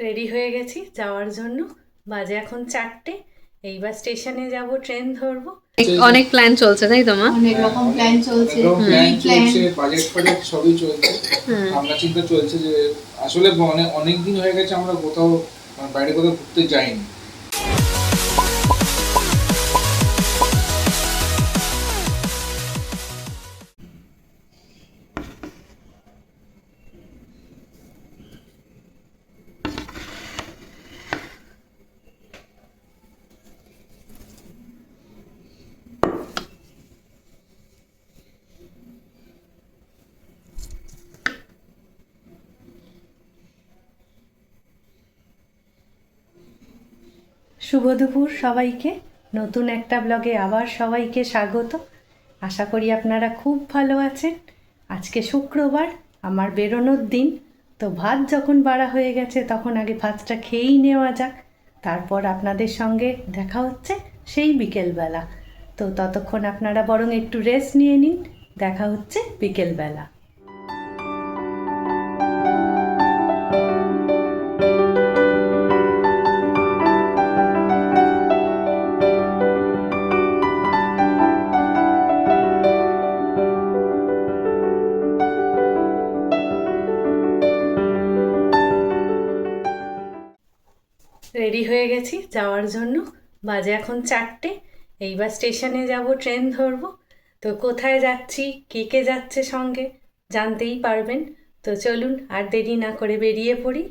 Ready হয়ে গেছি যাওয়ার জন্য। বাজে এখন 4টে। এইবার স্টেশনে যাব, ট্রেন ধরবো। অনেক প্ল্যান চলছে তাই তো মা? অনেক রকম প্ল্যান চলছে, প্ল্যান চলছে, বাজেট ফাজেট সবই চলছে। আমরা চিন্তা চলছে যে আসলে অনেক দিন হয়ে গেছে আমরা কোথাও বাইরে কোথাও ঘুরতে যাইনি। শুভ দুপুর সবাইকে। নতুন একটা ব্লগে আবার সবাইকে স্বাগত। আশা করি আপনারা খুব ভালো আছেন। আজকে শুক্রবার, আমার বেরোনোর দিন। তো ভাত যখন বাড়া হয়ে গেছে তখন আগে ভাতটা খেয়েই নেওয়া যাক, তারপর আপনাদের সঙ্গে দেখা হচ্ছে সেই বিকেলবেলা। তো ততক্ষণ আপনারা বরং একটু রেস্ট নিয়ে নিন, দেখা হচ্ছে বিকেলবেলা। রেডি হয়ে গেছি যাওয়ার জন্য। বাজে এখন 4টে। এইবার স্টেশনে যাব, ট্রেন ধরবো। তো কোথায় যাচ্ছি, কে কে যাচ্ছে সঙ্গে, জানতেই পারবেন। তো চলুন আর দেরি না করে বেরিয়ে পড়ি।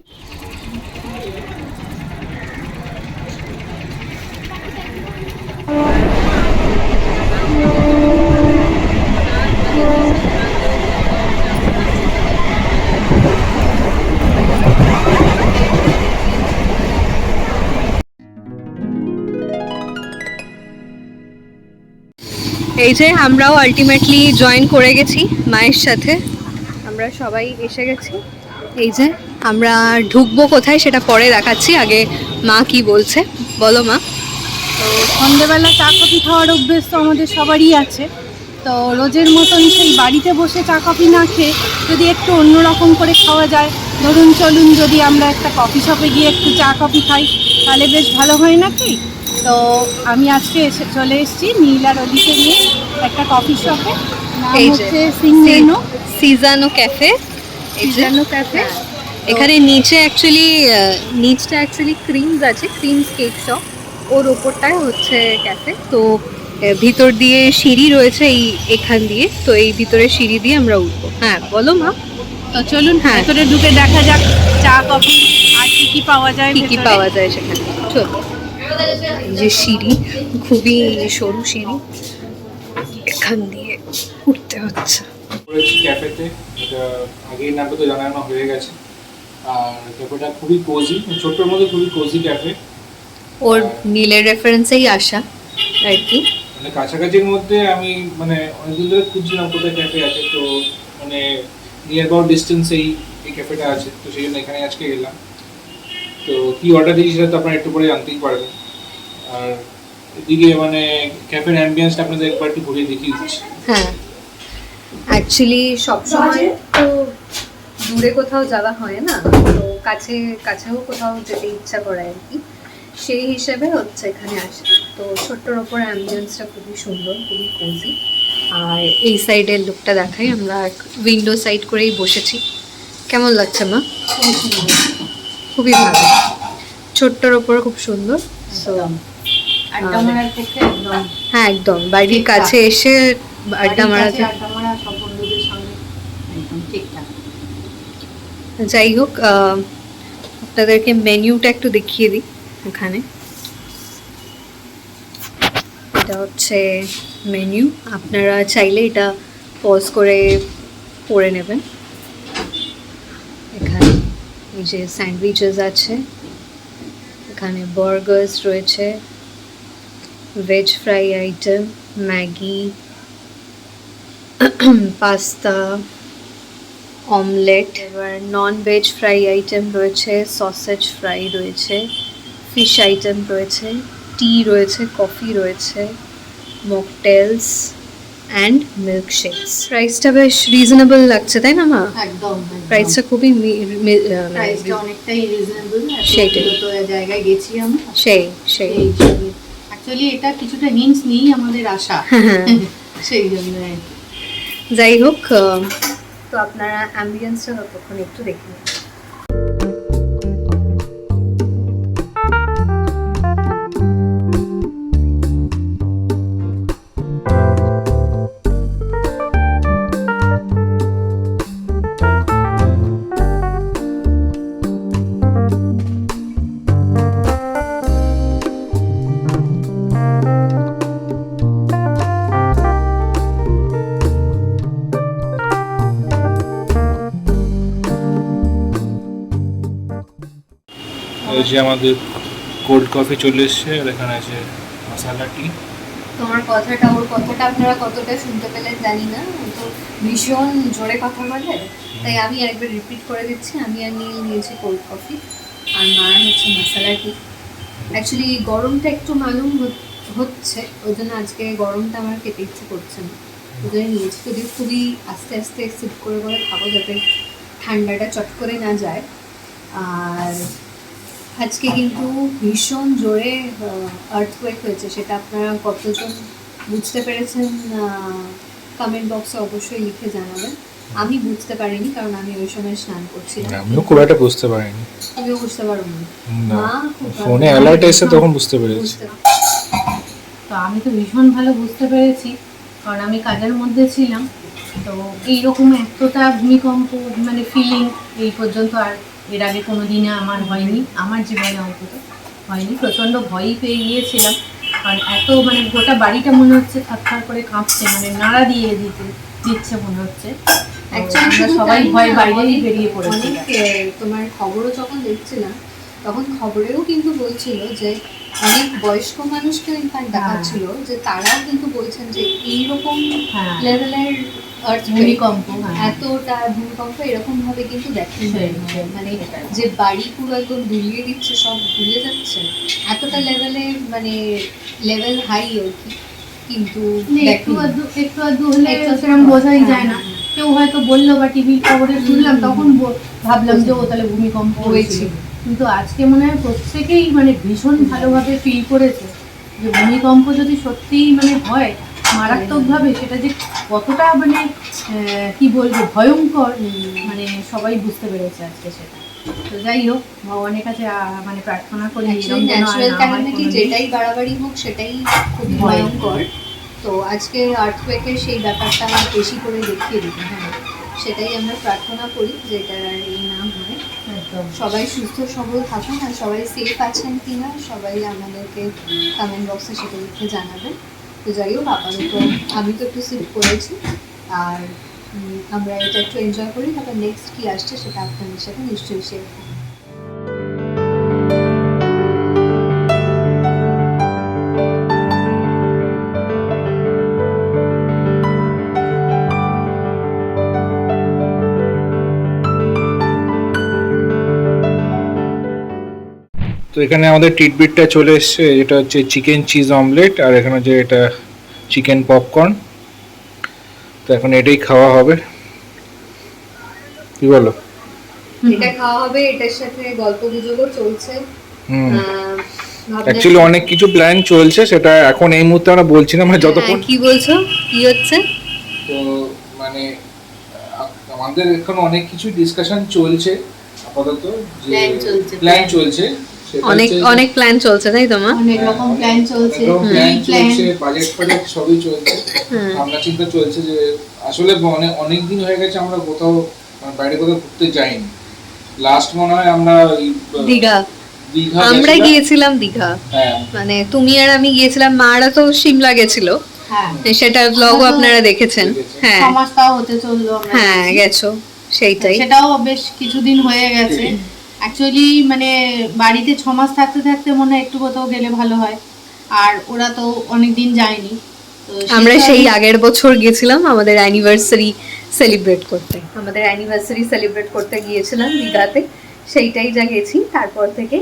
এই যে আমরাও আলটিমেটলি জয়েন করে গেছি মায়ের সাথে। আমরা সবাই এসে গেছি। এই যে আমরা ঢুকবো কোথায় সেটা পরে দেখাচ্ছি, আগে মা কি বলছে বলো মা। তো সন্ধেবেলা চা কফি খাওয়ার অভ্যেস তো আমাদের সবারই আছে। তো রোজের মতন সেই বাড়িতে বসে চা কফি না খেয়ে যদি একটু অন্যরকম করে খাওয়া যায়, ধরুন চলুন যদি আমরা একটা কফি শপে গিয়ে একটু চা কফি খাই, তাহলে বেশ ভালো হয় নাকি। তো আমি আজকে চলে এসেছি নীলার অলিতে নিয়ে একটা কফি শপে, নাম এই যে হচ্ছে সিজানো সিজানো ক্যাফে। সিজানো ক্যাফে। এখানে নিচে নিচটা ক্রিমস আছে, ক্রিমস কেক শপ। ওর ওপরটায় হচ্ছে ক্যাফে। তো ভিতর দিয়ে সিঁড়ি রয়েছে, এখান দিয়ে। তো এই ভিতরে সিঁড়ি দিয়ে আমরা উঠবো। হ্যাঁ বলো মা। তো চলুন হ্যাঁ, ভেতরে ঢুকে দেখা যাক চা কফি আর কি পাওয়া যায়, কি কি ভেতরে। পাওয়া যায় সেখানে। চলো। এই যে সিঁড়ি, খুবই সরু সিঁড়ি, এখান দিয়ে উঠতে হচ্ছে। করেছি ক্যাফেতে, এটা আগেই নামটা তো জানানো হয়ে গেছে। আর ক্যাফেটা খুবই কোজি, ছোট্টর মধ্যে খুবই কোজি ক্যাফে। ওর নীলের রেফারেন্সেই আসা আর কি। মানে কাছাকাছির মধ্যে আমি অনেকদিন ধরে খুঁজছিলাম কোথায় ক্যাফে আছে, তো নিয়ার অ্যাবাউট ডিস্টেন্সেই এই ক্যাফেটা আছে, তো সেই জন্য এখানে আজকে এলাম। তো কি অর্ডার দিয়েছি সেটা তো আপনারা একটু পরে জানতেই পারবেন। আর এদিকে ক্যাফের অ্যাম্বিয়েন্সটা আপনাদের একবার একটু ঘুরিয়ে দেখিয়ে দিচ্ছি। হ্যাঁ, অ্যাকচুয়ালি সবসময় তো দূরে কোথাও যাওয়া হয় না, তো কাছেও কোথাও যেতে ইচ্ছা করে আর কি। সেই হিসেবে হচ্ছে এখানে আসে। তো ছোট্টর ওপর অ্যাম্বিয়েন্সটা খুবই সুন্দর, খুবই কোজি। আর এই সাইডের লুকটা দেখাই, আমরা উইন্ডো সাইড করেই বসেছি। কেমন লাগছে মা? খুবই ভালো, ছোট্টর ওপর খুব সুন্দর। সো আড্ডা মারার পক্ষে একদম হ্যাঁ, একদম বাড়ির কাছে এসে আড্ডা মারা যায়। আড্ডা মারা সব বন্ধুদের সঙ্গে একদম ঠিকঠাক। যাই হোক, আপনাদেরকে মেনিউটা একটু দেখিয়ে দিই। এখানে এটা হচ্ছে মেনিউ, আপনারা চাইলে এটা পজ করে পড়ে নেবেন। এখানে এই যে স্যান্ডউইচেস আছে, এখানে বার্গার্স রয়েছে, veg fry item, Maggi, pasta, omelette. এবার নন ভেজ ফ্রাই আইটেম রয়েছে, সসেজ ফ্রাই রয়েছে, ফিশ আইটেম রয়েছে, টি রয়েছে, কফি রয়েছে, মকটেলস, অ্যান্ড মিল্ক শেকস। প্রাইসটা বেশ রিজনেবল লাগছে তাই না মা? একদম প্রাইসটা খুবই প্রাইসটা অনেকটাই রিজনেবল। সেইটাই। তো জায়গায় গেছি আমরা সেই অ্যাকচুয়ালি এটা কিছুটা হিন্টস নিয়েই আমাদের আশা, সেই জন্য আর কি। যাই হোক, তো আপনারা অ্যাম্বিয়েন্সটা ততক্ষণ একটু দেখে নিন। এই যে আমাদের কোল্ড কফি চলে এসছে, আর এখানে আছে মশালা টি। তোমার কথাটা, ওর কথাটা আপনারা কতটা শুনতে পেলেন জানি না, তো ভীষণ জোরে কথা বলে, তাই আমি আরেকবার রিপিট করে দিচ্ছি। আমি আর নীল নিয়েছি কোল্ড কফি, আর মার হচ্ছে মশালা টি। অ্যাকচুয়ালি গরমটা একটু মালুম হচ্ছে, ওই জন্য আজকে গরমটা আমার খেতে ইচ্ছে করছে না, ওই জন্য নিয়েছি। যদি খুবই আস্তে আস্তে সিপ করে করে খাবো, যাতে ঠান্ডাটা চট করে না যায়। আর আজকে কিন্তু ভীষণ জোরে আর্থকোয়েক হয়েছে, সেটা আপনারা কতজন বুঝতে পেরেছেন কমেন্ট বক্সে অবশ্যই লিখে জানাবেন। আমি বুঝতে পারিনি, কারণ আমি ওই সময় স্নান করছিলাম। আমিও খুব একটা বুঝতে পারিনি। তুমিও বুঝতে পারো না? না, মা খুব ভালো- ফোনে অ্যালার্ট এসে তখন বুঝতে পেরেছি। বুঝতে- তো আমি তো ভীষণ ভালো বুঝতে পেরেছি, কারণ আমি কাজের মধ্যে ছিলাম। তো এইরকম এতটা ভূমিকম্প মানে ফিলিং এই পর্যন্ত আর এর আগে কোনো দিনে আমার হয়নি, আমার জীবনে অন্তত হয়নি। প্রচণ্ড ভয়ই পেয়ে গিয়েছিলাম, কারণ এত মানে গোটা বাড়িটা মনে হচ্ছে থারথার করে কাঁপছে, মানে নাড়া দিয়ে দিচ্ছে মনে হচ্ছে। Actually আমরা শুধু সবাই তাই না, ভয় বাইরেই অনেক- বেরিয়ে পড়েছি। অনেক, তোমার খবরও যখন দেখছিলাম তখন খবরেও কিন্তু বলছিল যে অনেক বয়স্ক মানুষকে ইনফ্যাক্ট দেখাচ্ছিল যে তারাও কিন্তু বলছেন যে এইরকম হ্যাঁ, লেভেলের ভূমিকম্প, হ্যাঁ। এতটা ভূমিকম্প এরকম ভাবে কিন্তু দেখেন, সেই, মানে সেটাই। যে বাড়ি পুরো একদম দুলিয়ে দিচ্ছে, সব দুলিয়ে যাচ্ছে, এতটা লেভেলের মানে লেভেল হাই আর কি। কিন্তু একটু দেখেনি। একটু আধটু হলে একটু আধটু সেরকম বোঝাই হ্যাঁ, যায় না। হ্যাঁ। কেউ হয়তো বললো বা টিভির খবরে শুনলাম, তখন ভাবলাম যে ও তাহলে ভূমিকম্প হয়েছে। হয়েছিল। কিন্তু আজকে মনে হয় প্রত্যেকেই মানে ভীষণ ভালোভাবে ফিল করেছে যে ভূমিকম্প যদি সত্যিই মানে হয় মারাত্মকভাবে, সেটা যে কতটা মানে কি বলবো ভয়ঙ্কর, মানে সবাই বুঝতে পেরেছে আজকে সেটা। তো যাই হোক, ভগবানের কাছে মানে প্রার্থনা করি এরকম যেন আর ন্যাচারাল না হয় ক্যালামিটি কোনোদিন। যেটাই বাড়াবাড়ি হোক সেটাই খুবই ভয়ঙ্কর। তো আজকে আর্থকোয়েকের সেই ব্যাপারটা আমার বেশি করে দেখিয়ে দিতে, হ্যাঁ সেটাই আমরা প্রার্থনা করি যে এটা আর এই না হয়। একদম। সবাই সুস্থ সবল থাকুন, আর সবাই সেফ আছেন কিনা সবাই আমাদেরকে কমেন্ট বক্সে সেটা লিখে জানাবেন। তো যাই হোক, আপাতত আমি তো একটু সিপ করেছি, আর আমরা এটা একটু এনজয় করি, তারপর নেক্সট কি আসছে সেটা আপনাদের সাথে নিশ্চয়ই শেয়ার করব। তো এখানে আমাদের টিটবিটটা চলে এসছে, এটা হচ্ছে চিকেন চিজ অমলেট, আর এখানে যে এটা চিকেন পপকর্ন। তো এখন এটাই খাওয়া হবে, কি বলো? এটা খাওয়া হবে, এটার সাথে গল্প গুজবও চলছে। অ্যাকচুয়ালি অনেক কিছু প্ল্যান চলছে, সেটা এখন এই মুহূর্তে আমরা বলছি না, মানে যতক্ষণ। কি বলছো, কি হচ্ছে? তো মানে আমাদের এখন অনেক কিছু ডিসকাশন চলছে আপাতত, যে প্ল্যান চলছে, অনেক অনেক প্ল্যান চলছে তাই তো মা? অনেক রকম প্ল্যান চলছে, প্ল্যান চলছে, বাজেট ফাজেট সবই চলছে, ভাবনা চিন্তা চলছে। যে আসলে অনেক দিন হয়ে গেছে আমরা কোথাও বাইরে কোথাও ঘুরতে যাইনি। লাস্ট মনে হয় আমরা দীঘা আমরা গিয়েছিলাম দীঘা, হ্যাঁ মানে তুমি আর আমি গিয়েছিলাম, মারা তো সিমলা গেছিল, হ্যাঁ সেটা ব্লগও আপনারা দেখেছেন। হ্যাঁ সমাজটাও হতে চললো, আমরা হ্যাঁ গেছো, সেইটাই। সেটাও বেশ কিছুদিন হয়ে গেছে। অ্যাকচুয়ালি মানে বাড়িতে 6 মাস থাকতে থাকতে মনে হয় একটু কোথাও গেলে ভালো হয়, আর ওরা তো অনেকদিন যায়নি। তো আমরা সেই আগের বছর গেছিলাম আমাদের অ্যানিভার্সারি সেলিব্রেট করতে, গিয়েছিলাম দীঘাতে, সেইটাই যা গেছি, তারপর থেকে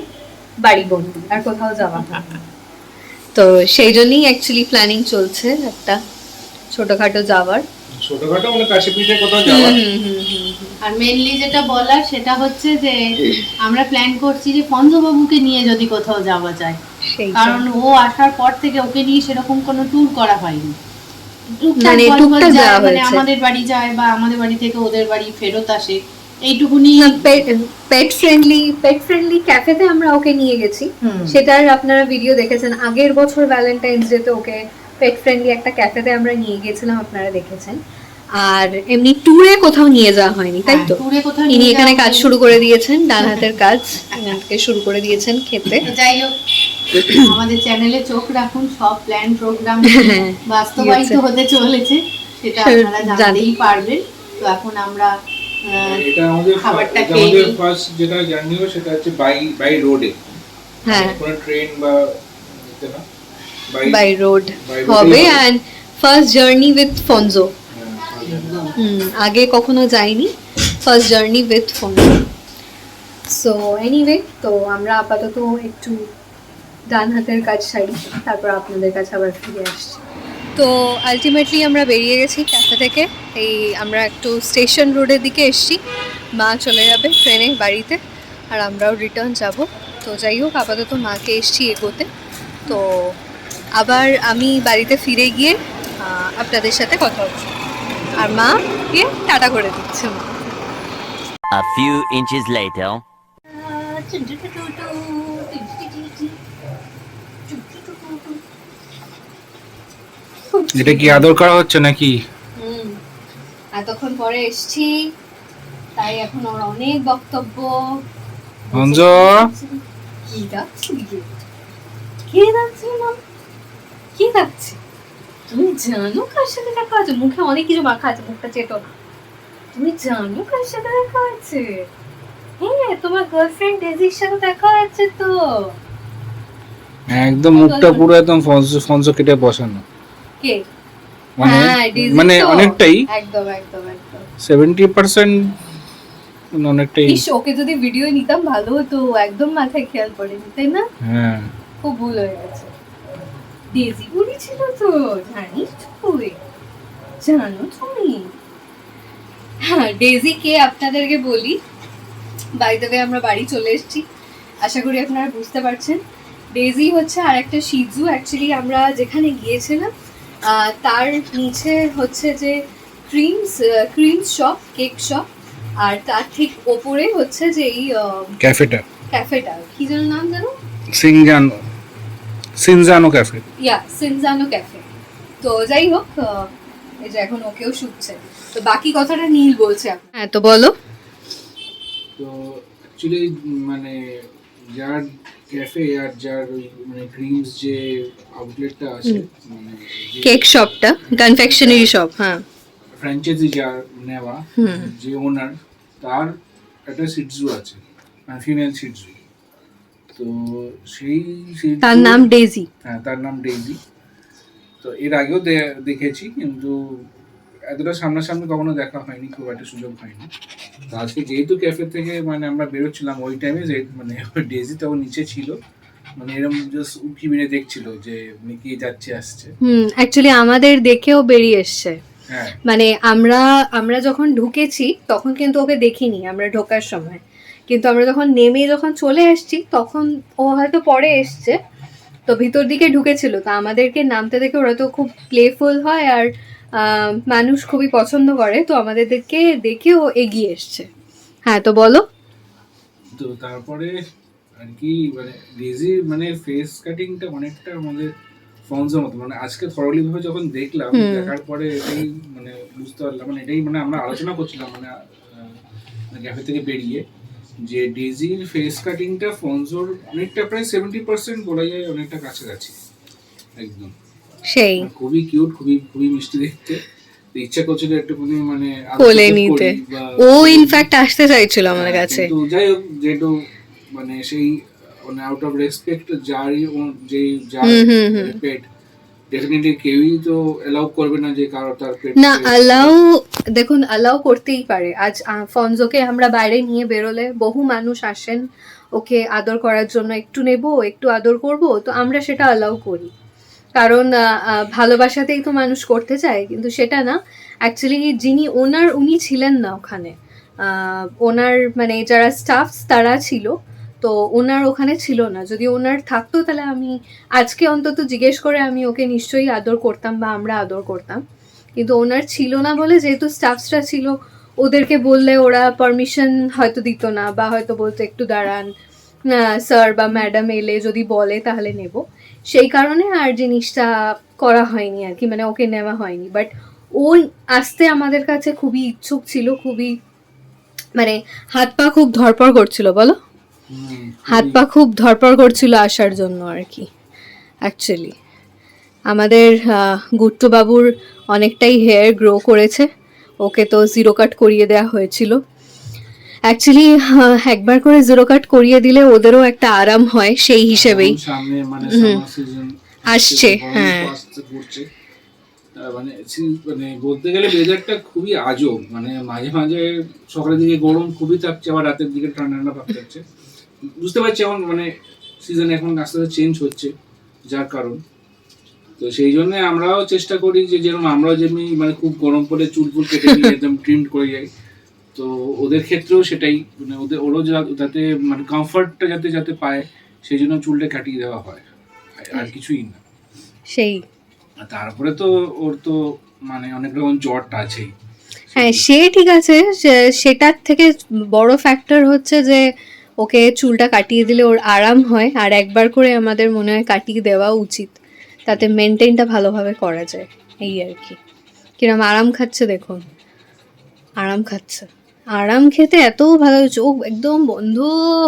বাড়ি বন্দি, আর কোথাও যাওয়া হয় না। তো সেই জন্যই অ্যাকচুয়ালি প্ল্যানিং চলছে একটা, ছোটখাটো যাওয়ার। ছোটখাটো মানে কাছে পিঠে কোথাও যাওয়া। আর মেনলি যেটা বলার সেটা হচ্ছে যে আমরা প্ল্যান করছি যে পঞ্চবাবুকে নিয়ে যদি কোথাও যাওয়া যায়, সেই কারণ ও আসার পর থেকে ওকে নিয়ে সেরকম কোনো ট্যুর করা হয়নি। মানে টুকটাক টুকটাক যায়, যাওয়া মানে হয়েছে। আমাদের বাড়ি যায় বা আমাদের বাড়ি থেকে ওদের বাড়ি ফেরত আসে, এইটুকুনি। পেট ফ্রেন্ডলি ক্যাফেতে আমরা ওকে নিয়ে গেছি, সেটার আপনারা ভিডিও দেখেছেন। আগের বছর ভ্যালেন্টাইন্স ডেতে ওকে পেট ফ্রেন্ডলি একটা ক্যাফেতে আমরা নিয়ে গেছিলাম, আপনারা দেখেছেন। আর এমনি ট্যুরে কোথাও নিয়ে যাওয়া হয়নি, তাই তো? ট্যুরে কোথাও ইনি নিয়ে এখানে যাওয়া কাজ হয়নি। শুরু করে দিয়েছেন, ডান হাতের কাজ এখানে শুরু করে দিয়েছেন খেতে। তো যাই হোক, আমাদের চ্যানেলে চোখ রাখুন, সব প্ল্যান প্রোগ্রাম হ্যাঁ, বাস্তবায়িত ঠিক আছে। হতে চলেছে, সেটা সে আপনারা জানতেই পারবেন। তো এখন আমরা এটা আমাদের খাবারটা এটা খেয়ে আমাদের নিই। ফার্স্ট যেটা জার্নি হবে সেটা হচ্ছে বাই রোডে। হ্যাঁ, কোনো ট্রেন বা এতে না, বাই রোড by road হবে। এই হবে। And first journey with Fonzo. হ্যাঁ, আগে কখনো যাইনি, first journey with Fonzo. So anyway, তো আমরা আপাতত একটু ডান হাতের কাজ সারি, তারপর আপনাদের কাছে আবার ফিরে আসছি। তো আলটিমেটলি আমরা বেরিয়ে গেছি ক্যাফে থেকে। এই আমরা একটু স্টেশন রোডের দিকে এসছি, মা চলে যাবে ট্রেনে বাড়িতে, আর আমরাও রিটার্ন যাব। তো যাই হোক, আপাতত মাকে এসছি এগোতে। তো আবার আমি বাড়িতে ফিরে গিয়ে আপনাদের সাথে কথা হচ্ছে, আর মা গিয়ে টাটা করে দিচ্ছে মা। A few inches later. এটা কি আদর করা হচ্ছে নাকি? এতক্ষণ পরে এসছি, তাই এখন ওর অনেক বক্তব্য। অঞ্জু, কি ডাকছে? কে ডাকছে মা? কি ডাকছে? তুমি জানো কার সাথে দেখা আছে? মুখে অনেক কিছু মাখা আছে, মুখটা চেটো না। তুমি জানো কার সাথে দেখা আছে? হ্যাঁ, তোমার গার্লফ্রেন্ড ডেজির সাথে দেখা আছে তো। একদম মুখটা পুরো একদম ফনসো কেটে বসানো। কে? মানে হ্যাঁ, ডেজি মানে তো। অনেকটাই একদম একদম একদম 70% অনেকটাই। ইস, ওকে যদি ভিডিও নিতাম ভালো হতো, একদম মাথায় খেয়াল পড়েনি, তাই না? হ্যাঁ, খুব ভুল হয়ে গেছে। ডেজি বুড়ি ছিল তো, জানিস তুই? জানো তুমি? হ্যাঁ, ডেজি কে আপনাদেরকে বলি। বাই দ্য ওয়ে, আমরা বাড়ি চলে এসেছি, আশা করি আপনারা বুঝতে পারছেন। ডেজি হচ্ছে আর একটা শিজু। অ্যাকচুয়ালি আমরা যেখানে গিয়েছিলাম তার নিচে হচ্ছে যে ক্রিমস শপ, কেক শপ, আর তার ঠিক ওপরে হচ্ছে যে এই ক্যাফেটা, কি যেন নাম জানো? সিনজানো ক্যাফে। সিনজানো ক্যাফে। তো যাই হোক, এই যে এখন ওকেও শুকছে। তো বাকি কথাটা নীল বলছে এখন। হ্যাঁ, তো বলো। তো অ্যাকচুয়ালি মানে যার ক্যাফে আর যার ওই মানে ক্রিমস যে আউটলেটটা আছে, মানে কেক শপটা কনফেকশনারি শপ, হ্যাঁ, ফ্র্যাঞ্চাইজি যার নেওয়া, যে ওনার, তার একটা সিটজু আছে, ফিমেল সিটজু। তো সেই তার নাম ডেজি। হ্যাঁ, তার নাম ডেইজি। তো এর আগেও দেখেছি, কিন্তু এতটা সামনাসামনি কখনো দেখা হয়নি, খুব একটা সুযোগ হয়নি। তো আজকে যেহেতু ক্যাফে থেকে মানে আমরা বেরোচ্ছিলাম ওই টাইমে, যে মানে ডেজি তখন নিচে ছিল, মানে এরকম জাস্ট উঁকি মেরে দেখছিল যে মানে কে যাচ্ছে আসছে। অ্যাকচুয়ালি আমাদের দেখেও বেরিয়ে এসছে। হ্যাঁ, মানে আমরা যখন ঢুকেছি তখন কিন্তু ওকে দেখিনি আমরা ঢোকার সময়, কিন্তু আমরা যখন চলে এসেছি তখন ও হয়তো পরে এসছে, তো ভিতর দিকে ঢুকেছিল। তো আমাদেরকে নামতে দেখে, ওরা তো খুব প্লেফুল হয় আর মানুষ খুবই পছন্দ করে, তো আমাদেরকে দেখে ও এগিয়ে এসছে। হ্যাঁ, তো বলো। তো তারপরে আর কি মানে ডেজির মানে ফেস কাটিংটা অনেকটা আমাদের ফন্সের মতো। মানে আজকে থরলি ভাবে যখন দেখলাম, দেখার পরে এটাই মানে বুঝতে পারলাম, মানে এটাই মানে আমরা আলোচনা করছিলাম মানে ক্যাফে থেকে বেরিয়ে, যে ডেজির ফেস কাটিংটা ফন্সোর অনেকটা প্রায় 70% বলা যায়, অনেকটা কাছাকাছি একদম। সেই খুবই কিউট, খুবই খুবই মিষ্টি দেখতে। তো ইচ্ছা করছিল একটুখানি মানে কোলে নিতে, ও ইনফ্যাক্ট আসতে চাইছিল আমাদের কাছে। তো যাই হোক, যেহেতু মানে সেই মানে আউট অফ রেসপেক্ট যারই যার পেট, ডেফিনেটলি কেউই তো এলাউ করবে না যে কারো তার পেট না, দেখুন অ্যালাউ করতেই পারে। আজ ফনজোকে আমরা বাইরে নিয়ে বেরোলে বহু মানুষ আসেন ওকে আদর করার জন্য, একটু নেব, একটু আদর করব, তো আমরা সেটা অ্যালাউ করি। কারণ ভালোবাসাতেই তো মানুষ করতে চায়, কিন্তু সেটা না। অ্যাকচুয়ালি যিনি ওনার, উনি ছিলেন না ওখানে। ওনার মানে যারা স্টাফস তারা ছিল, তো ওনার ওখানে ছিল না। যদি ওনার থাকতো তাহলে আমি আজকে অন্তত জিজ্ঞেস করে আমি ওকে নিশ্চয়ই আদর করতাম বা আমরা আদর করতাম, কিন্তু ওনার ছিল না বলে, যেহেতু স্টাফসরা ছিল, ওদেরকে বললে ওরা পারমিশন হয়তো দিত না, বা হয়তো বলতো একটু দাঁড়ান, স্যার বা ম্যাডাম এলে যদি বলে তাহলে নেব। সেই কারণে আর জিনিসটা করা হয়নি আর কি, মানে ওকে নেওয়া হয়নি। বাট ও আসতে আমাদের কাছে খুবই ইচ্ছুক ছিল, খুবই মানে হাত পা খুব ধরপড় করছিল, বলো, হাত পা খুব ধরপড় করছিল আসার জন্য আর কি। অ্যাকচুয়ালি আমাদের গুট্টু বাবুর অনেকটাই হেয়ার গ্রো করেছে, ওকে তো জিরো কাট করিয়ে দেওয়া হয়েছিল। অ্যাকচুয়ালি একবার করে জিরো কাট করিয়ে দিলে ওদেরও একটা আরাম হয়, সেই হিসেবেই সামনে মানে সামার সিজন আসছে। হ্যাঁ, মানে মানে বলতে গেলে ওয়েদারটা খুবই আজব, মানে মাঝে মাঝে সকালের দিকে গরম খুবই থাকছে, আবার রাতের দিকে ঠান্ডা ঠান্ডা ভাব থাকছে। বুঝতে পারছি এখন মানে সিজন এখন আস্তে আস্তে চেঞ্জ হচ্ছে, যার কারণ তো সেই জন্য আমরাও চেষ্টা করি যে যেরকম আমরাও যেমনি মানে খুব গরম পড়লে চুল ফুল কেটে নিয়ে একদম ট্রিম করে যাই, তো ওদের ক্ষেত্রেও সেটাই, মানে ওরও যাতে মানে কমফর্টটা যাতে যাতে পায় সেই জন্য চুলটা কাটিয়ে দেওয়া হয়, আর কিছুই না। সেই আর তারপরে তো ওর তো মানে অনেক রকম জ্বরটা আছেই। হ্যাঁ, সে ঠিক আছে, সেটার থেকে বড় ফ্যাক্টর হচ্ছে যে ওকে চুলটা কাটিয়ে দিলে ওর আরাম হয়, আর একবার করে আমাদের মনে হয় কাটিয়ে দেওয়া উচিত, তাতে মেনটেনটা ভালোভাবে করা যায়, এই আর কি। কিরম আরাম খাচ্ছে দেখুন, আরাম খাচ্ছে, আরাম খেতে এত ভালো, চোখ একদম বন্ধ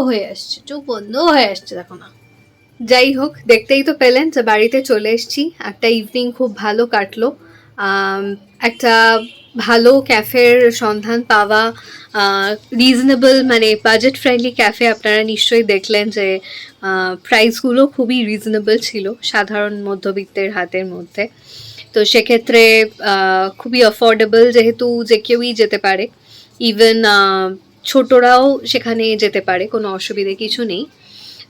হয়ে আসছে, চোখ বন্ধ হয়ে আসছে দেখো না। যাই হোক, দেখতেই তো পেলেন যে বাড়িতে চলে এসেছি, একটা ইভিনিং খুব ভালো কাটলো। একটা ভালো ক্যাফের সন্ধান পাওয়া, রিজনেবল মানে বাজেট ফ্রেন্ডলি ক্যাফে। আপনারা নিশ্চয়ই দেখলেন যে প্রাইসগুলো খুবই রিজনেবল ছিল, সাধারণ মধ্যবিত্তের হাতের মধ্যে। তো সেক্ষেত্রে খুবই অ্যাফোর্ডেবল, যেহেতু যে কেউই যেতে পারে, ইভেন ছোটরাও সেখানে যেতে পারে, কোনো অসুবিধে কিছু নেই।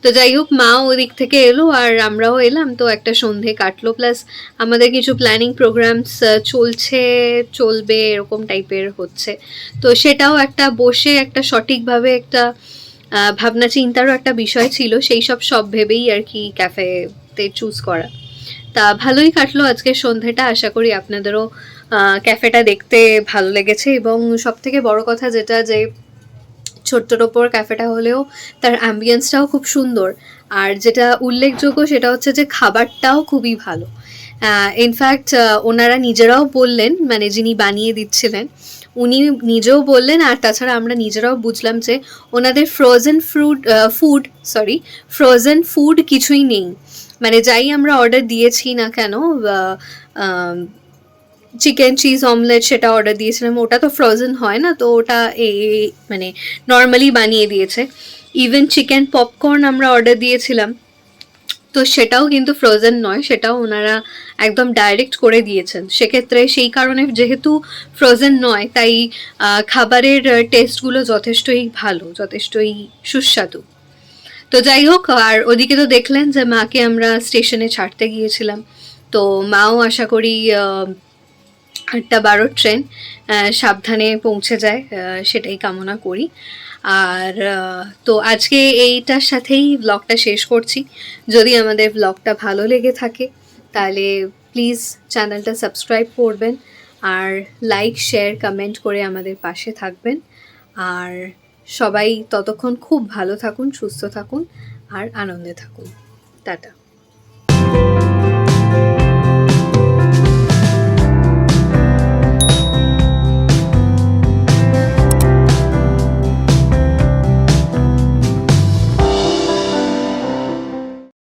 তো যাই হোক, মাও ওদিক থেকে এলো আর আমরাও এলাম, তো একটা সন্ধে কাটলো। প্লাস আমাদের কিছু প্ল্যানিং প্রোগ্রামস চলবে এরকম টাইপের হচ্ছে, তো সেটাও একটা বসে একটা সঠিকভাবে একটা ভাবনা চিন্তারও একটা বিষয় ছিল, সেই সব ভেবেই আর কি ক্যাফেতে চুজ করা। তা ভালোই কাটলো আজকের সন্ধেটা, আশা করি আপনাদেরও ক্যাফেটা দেখতে ভালো লেগেছে। এবং সব থেকে বড় কথা যেটা, যে ছোট্টর ওপর ক্যাফেটা হলেও তার অ্যাম্বিয়েন্সটাও খুব সুন্দর, আর যেটা উল্লেখযোগ্য সেটা হচ্ছে যে খাবারটাও খুবই ভালো। ইনফ্যাক্ট ওনারা নিজেরাও বললেন, মানে যিনি বানিয়ে দিচ্ছিলেন উনি নিজেও বললেন, আর তাছাড়া আমরা নিজেরাও বুঝলাম যে ওনাদের ফ্রোজেন ফুড কিছুই নেই। মানে যাই আমরা অর্ডার দিয়েছি না কেন, চিকেন চিজ অমলেট সেটা অর্ডার দিয়েছিলাম, ওটা তো ফ্রোজেন হয় না, তো ওটা মানে নর্মালি বানিয়ে দিয়েছে। ইভেন চিকেন পপকর্ন আমরা অর্ডার দিয়েছিলাম, তো সেটাও কিন্তু ফ্রোজেন নয়, সেটাও ওনারা একদম ডাইরেক্ট করে দিয়েছেন। সেক্ষেত্রে সেই কারণে যেহেতু ফ্রোজেন নয়, তাই খাবারের টেস্টগুলো যথেষ্টই ভালো, যথেষ্টই সুস্বাদু। তো যাই হোক, আর ওদিকে তো দেখলেন যে মাকে আমরা স্টেশনে ছাড়তে গিয়েছিলাম, তো মাও আশা করি 8:12 ট্রেন সাবধানে পৌঁছে যায়, সেটাই কামনা করি। আর তো আজকে এইটার সাথেই ব্লগটা শেষ করছি। যদি আমাদের ব্লগটা ভালো লেগে থাকে তাহলে প্লিজ চ্যানেলটা সাবস্ক্রাইব করবেন, আর লাইক শেয়ার কমেন্ট করে আমাদের পাশে থাকবেন। আর সবাই ততক্ষণ খুব ভালো থাকুন, সুস্থ থাকুন আর আনন্দে থাকুন। টাটা।